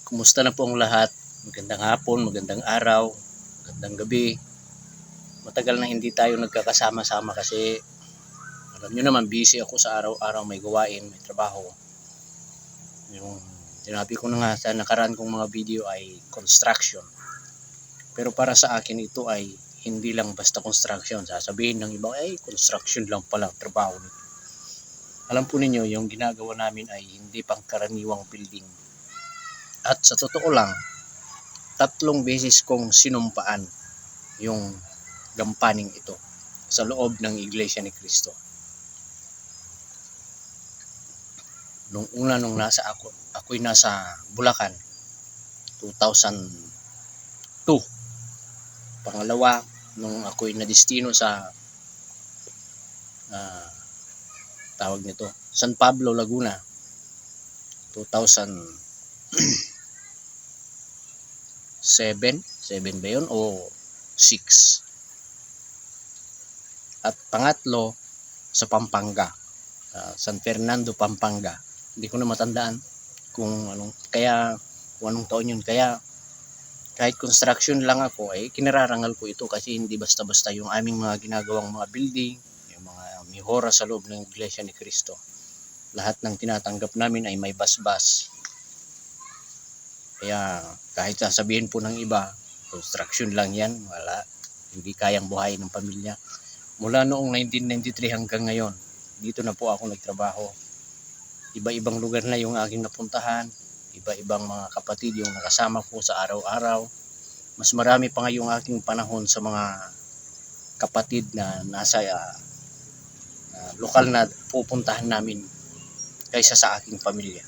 Kumusta na po ang lahat? Magandang hapon, magandang araw, magandang gabi. Matagal na hindi tayo nagkakasama-sama kasi alam nyo naman, busy ako sa araw-araw, may gawain, may trabaho. Yung sinabi ko na nga sa nakaraan kong mga video ay construction. Pero para sa akin ito ay hindi lang basta construction. Sasabihin ng iba ay construction lang pala trabaho nito. Alam po ninyo, yung ginagawa namin ay hindi pangkaraniwang building. At sa totoo lang, 3 beses kong sinumpaan yung gampaning ito sa loob ng Iglesia ni Cristo. Nung una, ako'y nasa Bulacan, 2002. Pangalawa, nung ako'y nadestino sa tawag nito, San Pablo, Laguna, 2007 ba yun o 6? At pangatlo sa Pampanga, San Fernando, Pampanga. Hindi ko na matandaan kung anong taon yun. Kaya kahit construction lang ako, kinararangal ko ito kasi hindi basta-basta yung aming mga ginagawang mga building, yung mga mihora sa loob ng Iglesia ni Cristo. Lahat ng tinatanggap namin ay may basbas. Kaya kahit sasabihin po ng iba, construction lang yan, wala, hindi kayang buhayin ng pamilya. Mula noong 1993 hanggang ngayon, dito na po ako nagtrabaho. Iba-ibang lugar na yung aking napuntahan, iba-ibang mga kapatid yung nakasama ko sa araw-araw. Mas marami pa nga yung aking panahon sa mga kapatid na nasa lokal na pupuntahan namin kaysa sa aking pamilya.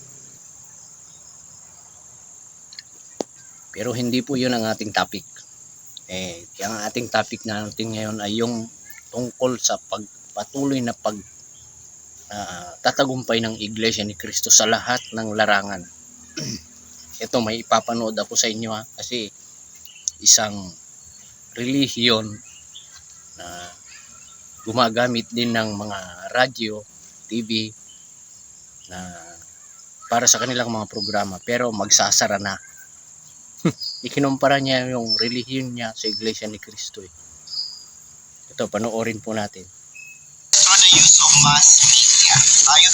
Pero hindi po yun ang ating topic. Yung ating topic natin ngayon ay yung tungkol sa pagpatuloy na tatagumpay ng Iglesia ni Cristo sa lahat ng larangan. Ito, may ipapanood ako sa inyo kasi isang relihiyon na gumagamit din ng mga radyo, TV na para sa kanilang mga programa, pero magsasara na. Ikinumpara niya yung relihiyon niya sa Iglesia ni Cristo. Ito, panoorin po natin. Through the use of mass media,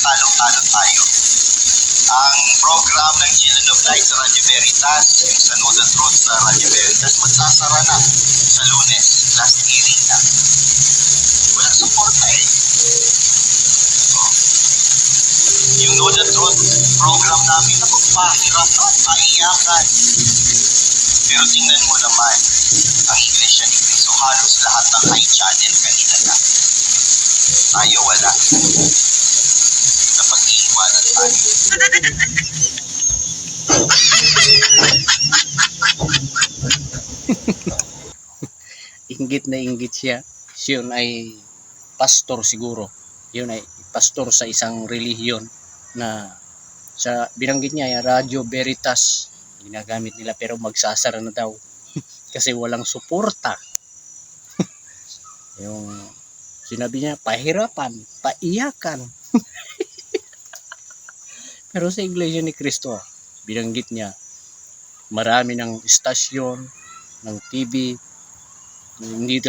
talong-talo tayo. Ang program ng Children of Light sa Radyo Veritas, yung sa Know the Truth sa Radyo Veritas, magsasara na sa Lunes, last hearing na. Walang suporta Yung Know the Truth program namin, napagpahirap na, paiyakan. Pero tingnan mo naman, ang Iglesia ni Cristo, halos lahat ng high channel kanina na. Tayo wala. Napag-iiwanan tayo. Inggit na inggit siya. Yun ay pastor siguro. Yun ay pastor sa isang relihiyon na binanggit niya yung Radyo Veritas ginagamit nila, pero magsasara na daw kasi walang suporta. Yung sinabi niya, pahirapan, paiyakan. Pero sa Iglesia ni Cristo, binanggit niya, marami ng istasyon, ng TV, hindi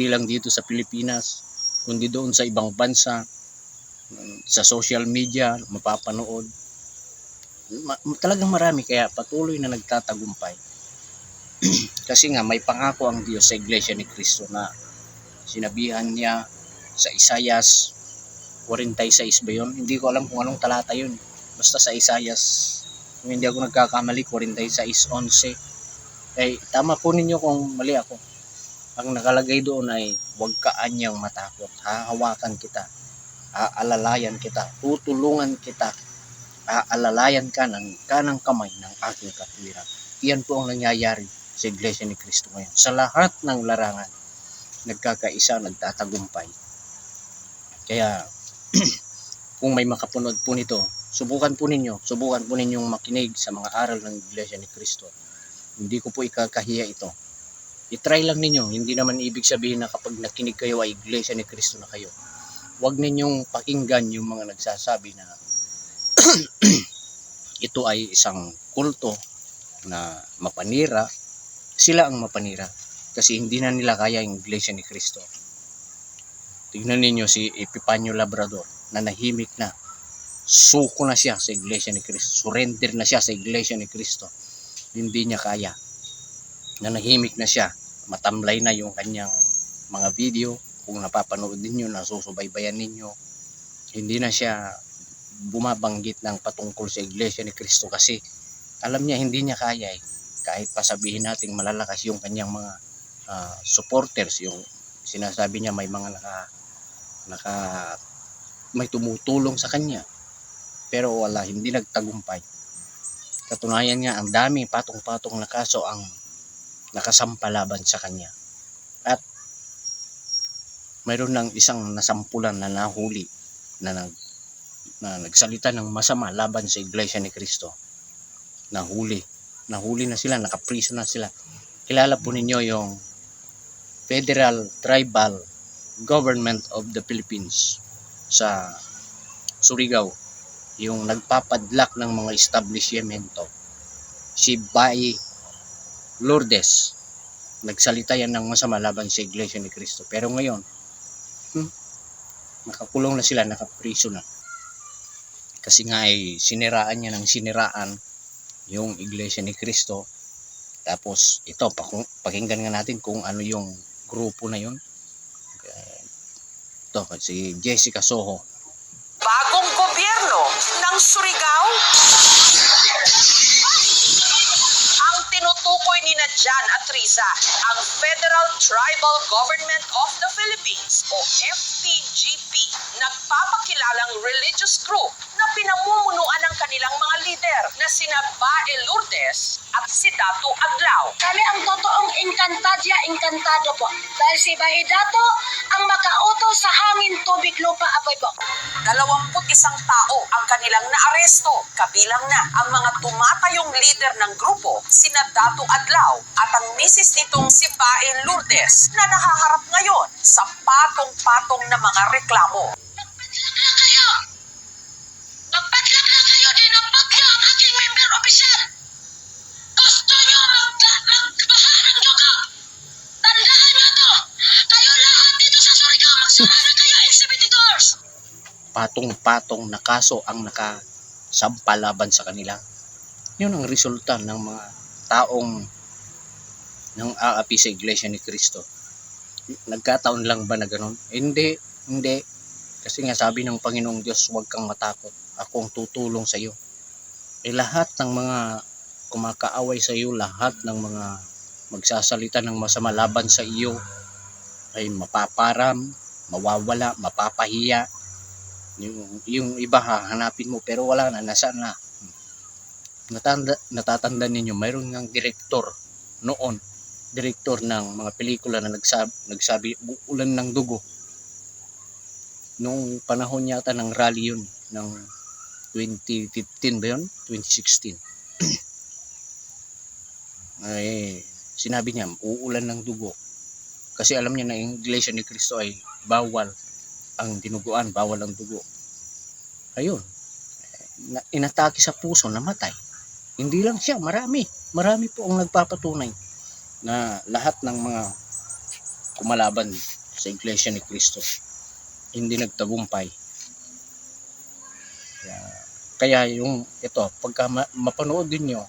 lang dito sa Pilipinas, kundi doon sa ibang bansa, sa social media, mapapanood. Talagang marami, kaya patuloy na nagtatagumpay. Kasi nga may pangako ang Diyos sa Iglesia ni Cristo na sinabihan niya sa Isaias 46 ba yun? Hindi ko alam kung anong talata yun. Basta sa Isaias, kung hindi ako nagkakamali, 46:11. Tama po ninyo kung mali ako. Ang nakalagay doon ay, huwag ka anyang matakot, hahawakan kita, aalalayan kita, tutulungan kita, aalalayan ka ng kanang kamay ng aking katwiran. Iyan po ang nangyayari sa Iglesia ni Cristo ngayon. Sa lahat ng larangan, nagkakaisa, nagtatagumpay. Kaya, kung may makapanood po nito, subukan po ninyong makinig sa mga aral ng Iglesia ni Cristo. Hindi ko po ikakahiya ito. I-try lang ninyo. Hindi naman ibig sabihin na kapag nakinig kayo ay Iglesia ni Cristo na kayo. Huwag ninyong pakinggan yung mga nagsasabi na ito ay isang kulto, na mapanira, sila ang mapanira. Kasi hindi na nila kaya yung Iglesia ni Cristo. Tignan ninyo si Epifanio Labrador, na nahimik na. Suko na siya sa Iglesia ni Cristo. Surrender na siya sa Iglesia ni Cristo. Hindi niya kaya. Nanahimik na siya. Matamlay na yung kanyang mga video. Kung napapanood ninyo, nasusubaybayan ninyo, hindi na siya bumabanggit ng patungkol sa Iglesia ni Cristo kasi alam niya hindi niya kaya eh. Kahit pa sabihin natin malalakas yung kanyang mga supporters, yung sinasabi niya may mga may tumutulong sa kanya, pero wala, hindi nagtagumpay. Katunayan nga, ang dami patong-patong na kaso ang nakasampa laban sa kanya, at mayroon ng isang nasampulan na nahuli na nagsalita ng masama laban sa Iglesia ni Cristo. Nahuli na sila, nakapriso na sila. Kilala po ninyo yung Federal Tribal Government of the Philippines sa Surigao, yung nagpapadlak ng mga establishmento. Si Bae Lourdes, nagsalita yan ng masama laban sa Iglesia ni Cristo. Pero ngayon, nakakulong na sila, nakapriso na. Kasi nga ay siniraan niya ng siniraan yung Iglesia ni Cristo. Tapos ito, pakinggan nga natin kung ano yung grupo na yun. Ito, si Jessica Soho. Bagong gobyerno ng Surigao. Ang tinutukoy ni Jan at Riza, ang Federal Tribal Government of the Philippines o FTGP, nagpapakilalang religious group na pinamumunuan ng kanilang mga leader na sina Bae Lourdes at si Dato Adlaw. Kami ang totoong inkantado po. Dahil si Bae Dato ang makautos sa hangin, tubig, lupa, apoy po. 21 tao ang kanilang naaresto, kabilang na ang mga tumatayong leader ng grupo, sina Dato Adlaw at ang misis nitong si Bae Lourdes na nahaharap ngayon sa patong-patong na mga reklamo. Magpadlak na kayo din ang bagyo ang aking member official. Gusto nyo magbaha ng dugo? Tandaan nyo to. Kayo lahat dito sa Surigao, magsara na kayo exhibitors. Patong-patong na kaso ang nakasampa laban sa kanila. Yun ang resulta ng mga taong nang aapi sa Iglesia ni Cristo. Nagkataon lang ba na ganun? Hindi. Kasi nga sabi ng Panginoong Diyos, huwag kang matakot. Ako ang tutulong sa iyo. Lahat ng mga kumakaaway sa iyo, lahat ng mga magsasalita ng masama laban sa iyo ay mapaparam, mawawala, mapapahiya. Yung iba hahanapin mo pero wala na, nasaan na. Natatanda ninyo, mayroon ng direktor noon, direktor ng mga pelikula na nagsabi ulan ng dugo. Nung panahon yata ng rally yun, ng 2015 ba yun? 2016. Ay, sinabi niya, uulan ng dugo. Kasi alam niya na yung Iglesia ni Cristo ay bawal ang dinuguan, bawal ang dugo. Ayun, inatake sa puso, namatay. Hindi lang siya, marami po ang nagpapatunay na lahat ng mga kumalaban sa Iglesia ni Cristo hindi nagtagumpay. Kaya yung ito, pagka mapanood din nyo,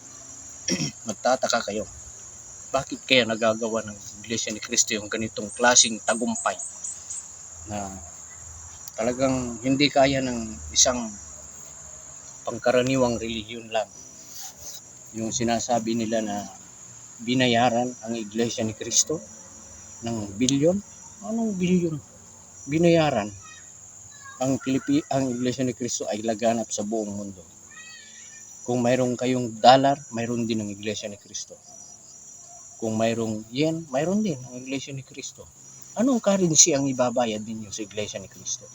magtataka kayo, bakit kaya nagagawa ng Iglesia ni Cristo yung ganitong klaseng tagumpay na talagang hindi kaya ng isang pangkaraniwang relihiyon lang. Yung sinasabi nila na binayaran ang Iglesia ni Cristo ng bilyon. Anong bilyon? Binayaran. Ang Iglesia ni Cristo ay laganap sa buong mundo. Kung mayroong kayong dollar, mayroon din ang Iglesia ni Cristo. Kung mayroong yen, mayroon din ang Iglesia ni Cristo. Anong currency ang ibabayad ninyo sa Iglesia ni Cristo?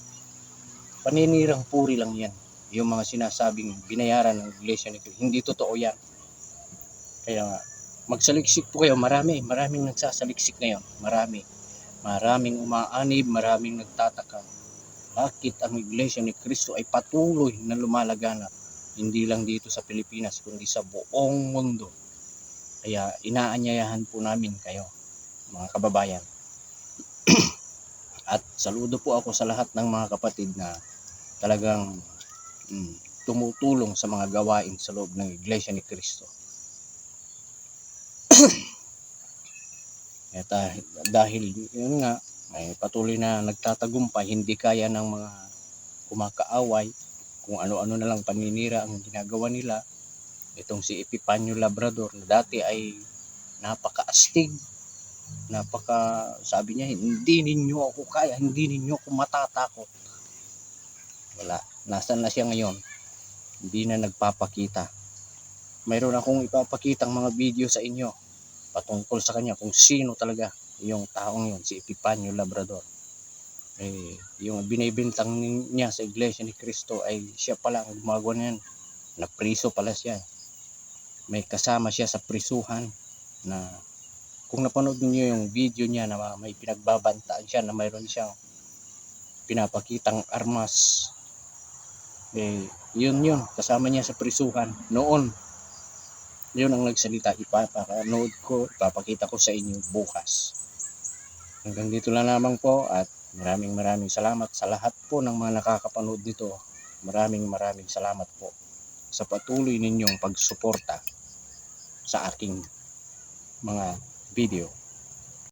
Paninirang puri lang yan. Yung mga sinasabing binayaran ng Iglesia ni Cristo. Hindi totoo yan. Kaya magsaliksik po kayo. Maraming nagsasaliksik ngayon. Maraming umaanib, maraming nagtataka. Bakit ang Iglesia ni Cristo ay patuloy na lumalaganap? Hindi lang dito sa Pilipinas, kundi sa buong mundo. Kaya inaanyayahan po namin kayo, mga kababayan. At saludo po ako sa lahat ng mga kapatid na talagang tumutulong sa mga gawain sa loob ng Iglesia ni Cristo. At dahil yun nga, ay patuloy na nagtatagumpay, hindi kaya ng mga kumakaaway, kung ano-ano na lang paninira ang ginagawa nila. Itong si Epipanyo Labrador na dati ay napakaastig, sabi niya, hindi ninyo ako kaya, hindi ninyo ako matatakot. Wala, nasaan na siya ngayon? Hindi na nagpapakita. Mayroon akong ipapakitang mga video sa inyo patungkol sa kanya, kung sino talaga yung taong yun, si Epipanyo Labrador. Yung binibintang niya sa Iglesia ni Cristo ay siya pala ang gumagawa niyan. Napriso pala siya. May kasama siya sa prisuhan na kung napanood niyo yung video niya na may pinagbabantaan siya na mayroon siyang pinapakitang armas, yun kasama niya sa prisuhan noon. Yun ang nagsalita. Ipapanood ko, ipapakita ko sa inyo bukas. Hanggang dito lang lamang po, at maraming salamat sa lahat po ng mga nakakapanood nito. Maraming salamat po sa patuloy ninyong pagsuporta sa aking mga video.